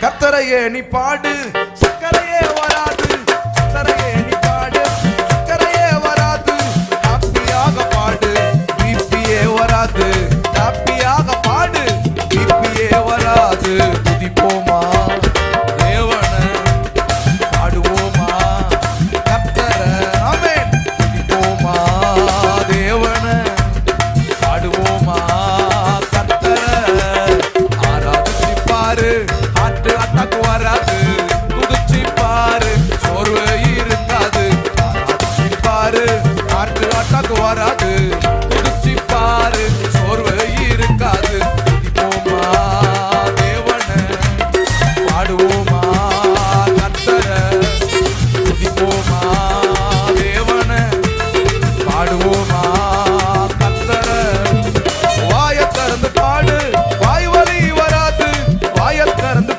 கர்த்தரையே நீ பாடு, சக்கரையே வராது. கர்த்தரையே நீ பாடு, சக்கரையே வராது. ஹாப்பியாக பாடு, பிபியே வராது. ஹாப்பியாக பாடு, பிபியே வராது. துதிப்போமா தேவன, பாடுவோமா கர்த்தர. ஆமென். துதிப்போமா தேவன, பாடுவோமா கர்த்தர. ஆராதிப்பாரு, ஹார்ட் அட்டாக் வராது.